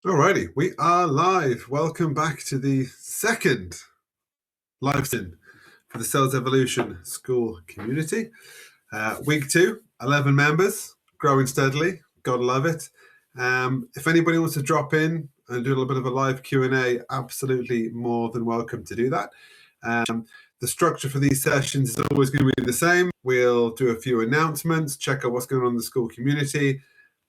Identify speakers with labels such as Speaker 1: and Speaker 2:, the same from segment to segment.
Speaker 1: Alrighty, we are live. Welcome back to the second live stream for the Sales Evolution Skool Community. Week 2, 11 members, growing steadily. Gotta love it. If anybody wants to drop in and do a little bit of a live Q&A, absolutely more than welcome to do that. The structure for these sessions is always going to be the same. We'll do a few announcements, check out what's going on in the school community,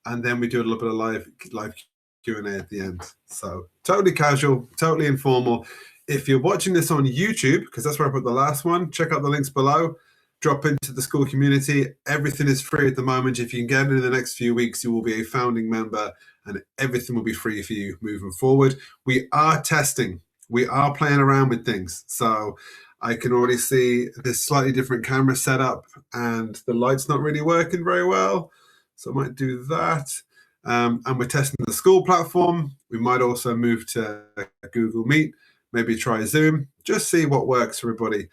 Speaker 1: and then we do a little bit of live Q&A at the end. So totally casual, totally informal. If you're watching this on YouTube, because that's where I put the last one, check out the links below. Drop into the school community. Everything is free at the moment. If you can get in the next few weeks, you will be a founding member and everything will be free for you moving forward. We are testing. We are playing around with things. So I can already see this slightly different camera setup and the light's not really working very well. So I might do that. And we're testing the school platform. We might also move to Google Meet, maybe try Zoom, just see what works for everybody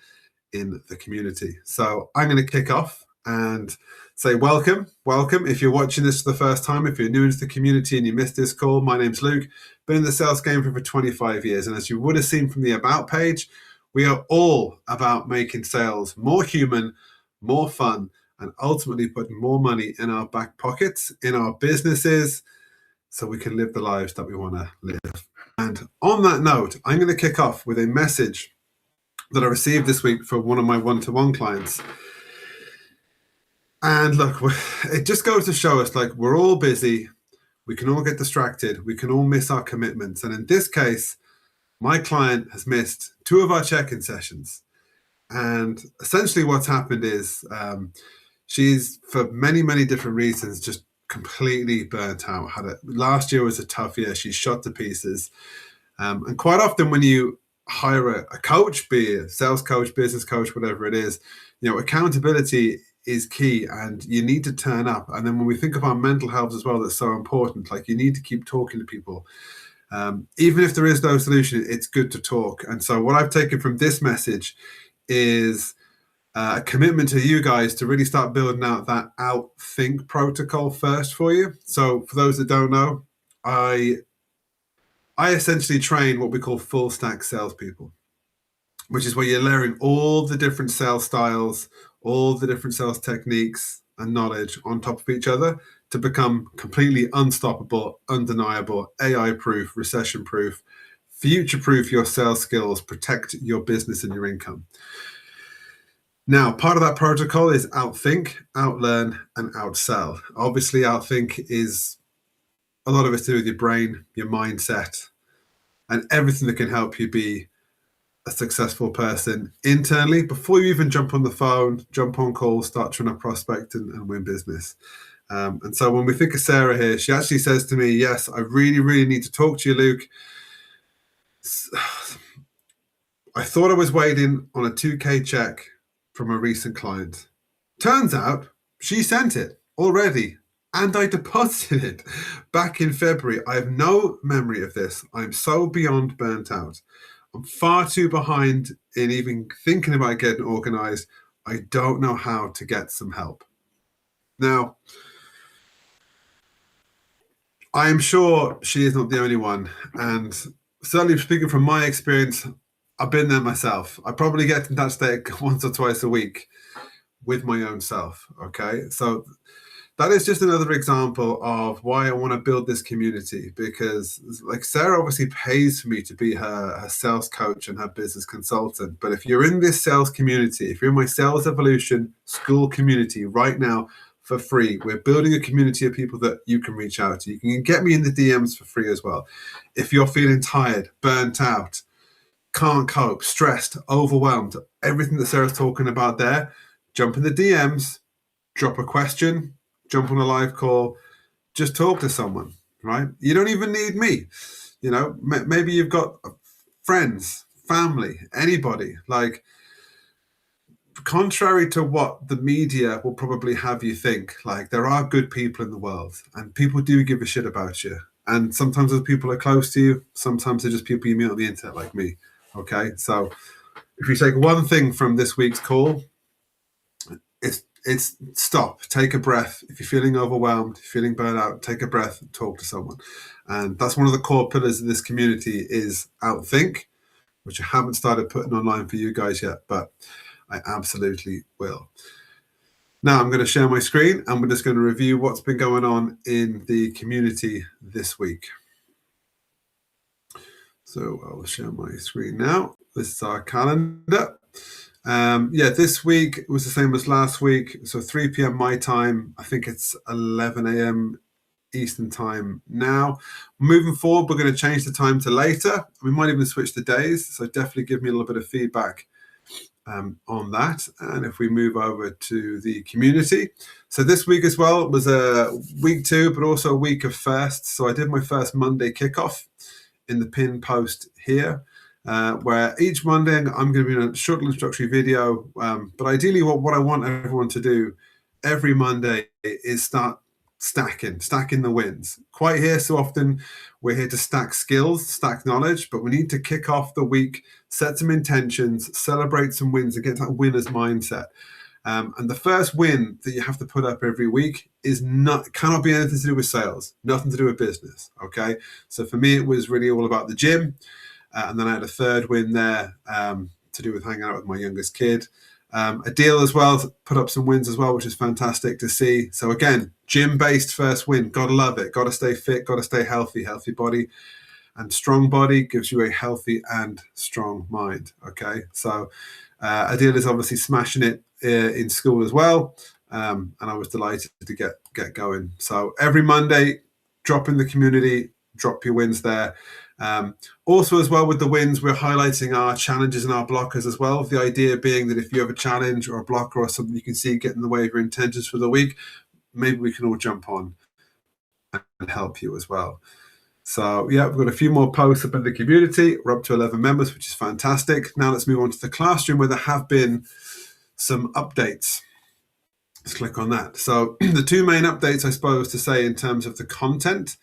Speaker 1: in the community. So I'm going to kick off and say welcome. If you're watching this for the first time, if you're new into the community and you missed this call, my name's Luke. Been in the sales game for over 25 years. And as you would have seen from the About page, we are all about making sales more human, more fun, and ultimately putting more money in our back pockets, in our businesses, so we can live the lives that we want to live. And on that note, I'm going to kick off with a message that I received this week from one of my one-to-one clients. And look, it just goes to show us, like, we're all busy. We can all get distracted. We can all miss our commitments. And in this case, my client has missed 2 of our check-in sessions. And essentially what's happened is she's, for many, many different reasons, just completely burnt out. Last year was a tough year. She's shot to pieces. And quite often when you hire a coach, be it a sales coach, business coach, whatever it is, accountability is key and you need to turn up. And then when we think of our mental health as well, that's so important. Like, you need to keep talking to people. Even if there is no solution, it's good to talk. And so what I've taken from this message is a commitment to you guys to really start building out that outthink protocol first for you. So for those that don't know, I essentially train what we call full stack salespeople, which is where you're layering all the different sales styles, all the different sales techniques and knowledge on top of each other to become completely unstoppable, undeniable, AI-proof, recession-proof, future-proof your sales skills, protect your business and your income. Now, part of that protocol is outthink, outlearn, and outsell. Obviously, outthink is a lot of it to do with your brain, your mindset, and everything that can help you be a successful person internally before you even jump on the phone, jump on calls, start trying to prospect and win business. And so when we think of Sarah here, she actually says to me, yes, I really, really need to talk to you, Luke. I thought I was waiting on a 2K check from a recent client. Turns out she sent it already and I deposited it back in February. I have no memory of this. I'm so beyond burnt out. I'm far too behind in even thinking about getting organized. I don't know how to get some help. Now, I am sure she is not the only one. And certainly speaking from my experience, I've been there myself. I probably get in that state once or twice a week with my own self, okay? So that is just another example of why I want to build this community, because like Sarah obviously pays for me to be her sales coach and her business consultant. But if you're in this sales community, if you're in my Sales Evolution Skool Community right now for free, we're building a community of people that you can reach out to. You can get me in the DMs for free as well. If you're feeling tired, burnt out, can't cope, stressed, overwhelmed, everything that Sarah's talking about there, jump in the DMs, drop a question, jump on a live call, just talk to someone, right? You don't even need me. Maybe you've got friends, family, anybody. Like, contrary to what the media will probably have you think, like, there are good people in the world and people do give a shit about you. And sometimes those people are close to you. Sometimes they're just people you meet on the internet like me. Okay, so if you take one thing from this week's call, it's it's stop, take a breath. If you're feeling overwhelmed, if you're feeling burnt out, take a breath, talk to someone. And that's one of the core pillars of this community is Outthink, which I haven't started putting online for you guys yet, but I absolutely will. Now I'm going to share my screen and we're just going to review what's been going on in the community this week. So I'll share my screen now. This is our calendar. This week was the same as last week. So 3 p.m. my time. I think it's 11 a.m. Eastern time now. Moving forward, we're going to change the time to later. We might even switch the days. So definitely give me a little bit of feedback on that. And if we move over to the community. So this week as well was a week 2, but also a week of firsts. So I did my first Monday kickoff in the pin post here, where each Monday I'm going to be in a short introductory video. But ideally what I want everyone to do every Monday is start stacking the wins. Quite here so often we're here to stack skills, stack knowledge, but we need to kick off the week, set some intentions, celebrate some wins, and get that winner's mindset. And the first win that you have to put up every week cannot be anything to do with sales, nothing to do with business. Okay, so for me it was really all about the gym, and then I had a third win there to do with hanging out with my youngest kid. A deal as well, put up some wins as well, which is fantastic to see. So again, gym-based first win, gotta love it. Gotta stay fit, gotta stay healthy. Healthy body and strong body gives you a healthy and strong mind. Okay, so a deal is obviously smashing it in school as well, and I was delighted to get going. So every Monday, drop in the community, drop your wins there. Also as well with the wins, we're highlighting our challenges and our blockers as well. The idea being that if you have a challenge or a blocker or something you can see get in the way of your intentions for the week, maybe we can all jump on and help you as well. So yeah, we've got a few more posts up in the community. We're up to 11 members, which is fantastic. Now let's move on to the classroom where there have been some updates. Let's click on that. So the 2 main updates, I suppose, to say in terms of the content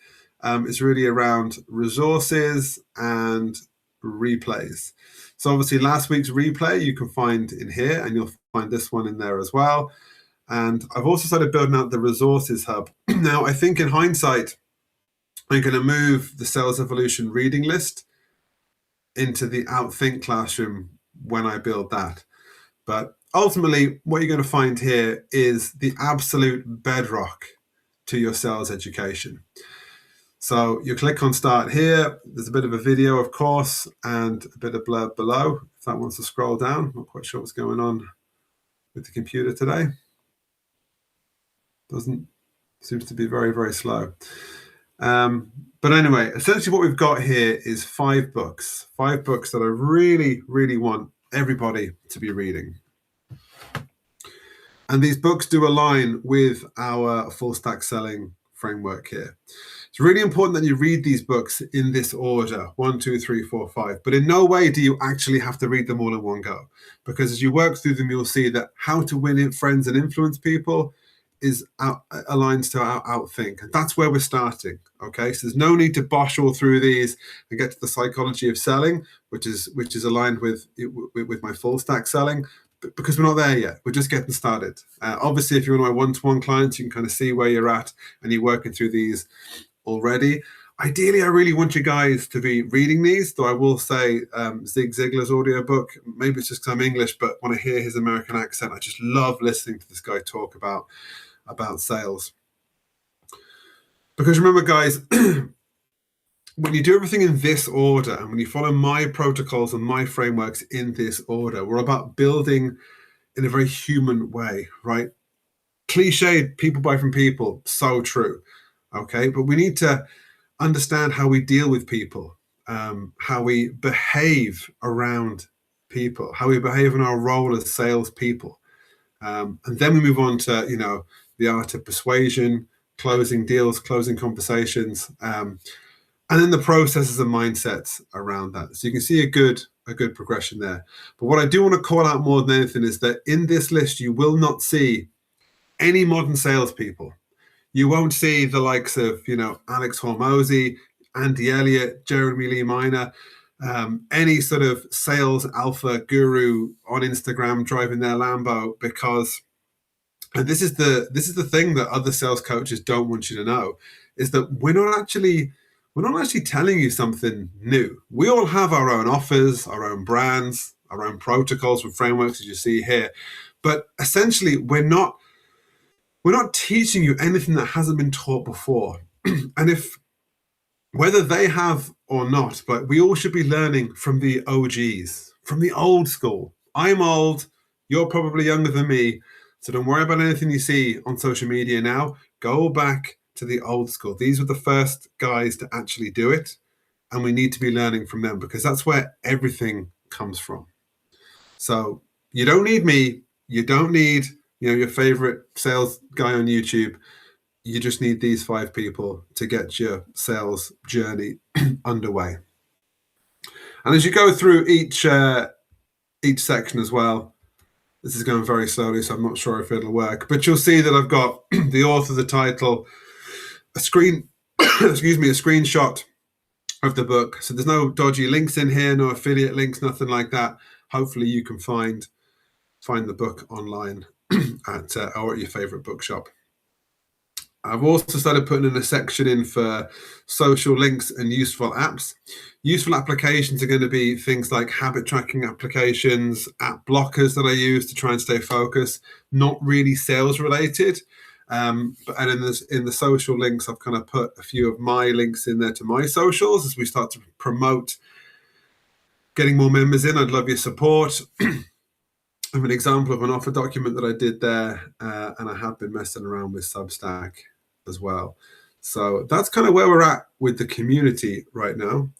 Speaker 1: is really around resources and replays. So obviously last week's replay you can find in here, and you'll find this one in there as well. And I've also started building out the resources hub. Now I think in hindsight, I'm going to move the Sales Evolution reading list into the Outthink classroom when I build that. But ultimately, what you're going to find here is the absolute bedrock to your sales education. So you click on start here. There's a bit of a video, of course, and a bit of blurb below. If that wants to scroll down, not quite sure what's going on with the computer today. Seems to be very, very slow. But anyway, essentially what we've got here is 5 books that I really, really want everybody to be reading. And these books do align with our full stack selling framework here. It's really important that you read these books in this order, 1, 2, 3, 4, 5. But in no way do you actually have to read them all in one go. Because as you work through them, you'll see that how to win friends and influence people aligns to our Outthink. And that's where we're starting. Okay, so there's no need to bosh all through these and get to the psychology of selling, which is aligned with my full stack selling, because we're not there yet. We're just getting started. Obviously, if you're one of my one-to-one clients, you can kind of see where you're at and you're working through these already. Ideally, I really want you guys to be reading these, though I will say Zig Ziglar's audiobook, maybe it's just because I'm English, but when I hear his American accent, I just love listening to this guy talk about sales. Because remember, guys, when you do everything in this order, and when you follow my protocols and my frameworks in this order, we're about building in a very human way, right? Cliched, people buy from people, so true. Okay, but we need to understand how we deal with people, how we behave around people, how we behave in our role as salespeople. And then we move on to, the art of persuasion, closing deals, closing conversations, and then the processes and mindsets around that. So you can see a good progression there. But what I do want to call out more than anything is that in this list, you will not see any modern salespeople. You won't see the likes of, Alex Hormozy, Andy Elliott, Jeremy Lee Minor, any sort of sales alpha guru on Instagram driving their Lambo, because And this is the thing that other sales coaches don't want you to know, is that we're not actually telling you something new. We all have our own offers, our own brands, our own protocols and frameworks, as you see here. But essentially, we're not teaching you anything that hasn't been taught before. And if whether they have or not, but we all should be learning from the OGs, from the old school. I'm old, you're probably younger than me, so don't worry about anything you see on social media now. Go back to the old school. These were the first guys to actually do it, and we need to be learning from them because that's where everything comes from. So you don't need me, you don't need your favorite sales guy on YouTube. You just need these 5 people to get your sales journey underway. And as you go through each section as well, this is going very slowly, so I'm not sure if it'll work, but you'll see that I've got the author, the title, a screenshot of the book. So there's no dodgy links in here, no affiliate links, nothing like that. Hopefully you can find the book online at or at your favorite bookshop. I've also started putting in a section in for social links and useful apps. Useful applications are going to be things like habit tracking applications, app blockers that I use to try and stay focused, not really sales related. And in the social links, I've kind of put a few of my links in there to my socials as we start to promote getting more members in. I'd love your support. I have an example of an offer document that I did there, and I have been messing around with Substack as well. So that's kind of where we're at with the community right now,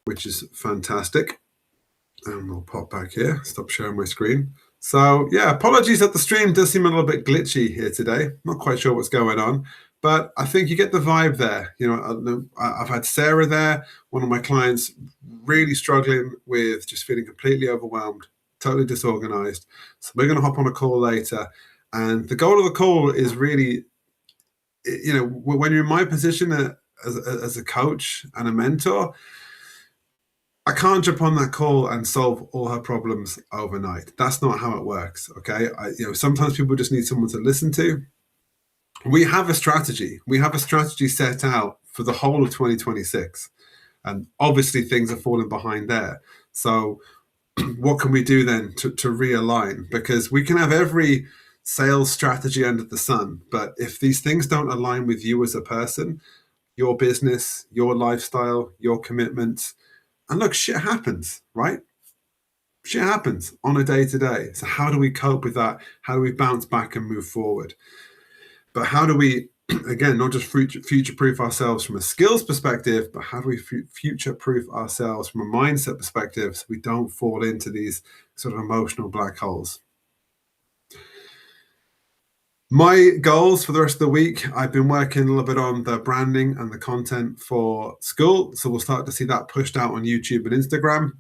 Speaker 1: which is fantastic. And we'll pop back here, stop sharing my screen. So yeah, apologies that the stream does seem a little bit glitchy here today. Not quite sure what's going on, but I think you get the vibe there. I've had Sarah there, one of my clients, really struggling with just feeling completely overwhelmed, totally disorganized. So we're going to hop on a call later. And the goal of the call is really, when you're in my position as a coach and a mentor, I can't jump on that call and solve all her problems overnight. That's not how it works, okay? Sometimes people just need someone to listen to. We have a strategy. We have a strategy set out for the whole of 2026. And obviously things are falling behind there. So what can we do then to realign? Because we can have every sales strategy under the sun, but if these things don't align with you as a person, your business, your lifestyle, your commitments, and look, shit happens, right? Shit happens on a day-to-day. So how do we cope with that? How do we bounce back and move forward? But how do we, again, not just future-proof ourselves from a skills perspective, but how do we future-proof ourselves from a mindset perspective so we don't fall into these sort of emotional black holes? My goals for the rest of the week, I've been working a little bit on the branding and the content for school. So we'll start to see that pushed out on YouTube and Instagram.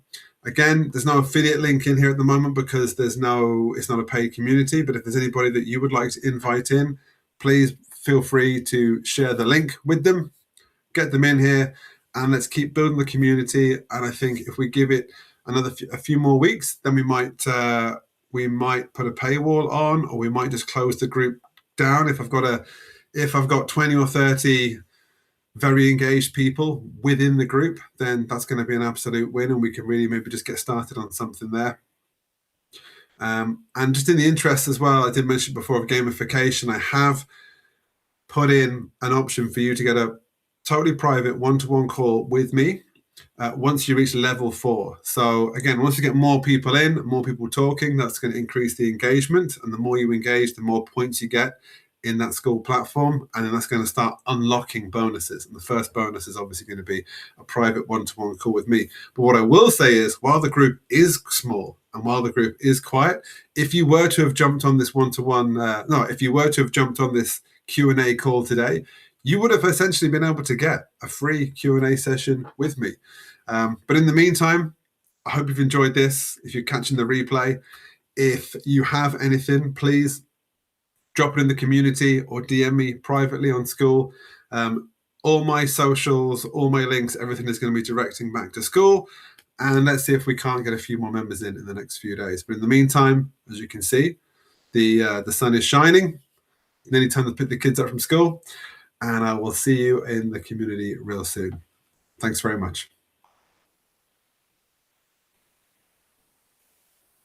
Speaker 1: Again, there's no affiliate link in here at the moment because it's not a paid community. But if there's anybody that you would like to invite in, please feel free to share the link with them, get them in here, and let's keep building the community. And I think if we give it a few more weeks, then we might put a paywall on, or we might just close the group down. If I've got 20 or 30 very engaged people within the group, then that's going to be an absolute win, and we can really maybe just get started on something there. And just in the interest as well, I did mention before of gamification, I have put in an option for you to get a totally private one-to-one call with me once you reach level 4. So again, once you get more people in, more people talking, that's going to increase the engagement. And the more you engage, the more points you get in that school platform. And then that's going to start unlocking bonuses. And the first bonus is obviously going to be a private one-to-one call with me. But what I will say is, while the group is small and while the group is quiet, if you were to have jumped on this if you were to have jumped on this Q&A call today, you would have essentially been able to get a free Q&A session with me. But in the meantime, I hope you've enjoyed this. If you're catching the replay, if you have anything, please drop it in the community or DM me privately on school. All my socials, all my links, everything is going to be directing back to school. And let's see if we can't get a few more members in the next few days. But in the meantime, as you can see, The sun is shining. Nearly time to pick the kids up from school. And I will see you in the community real soon. Thanks very much.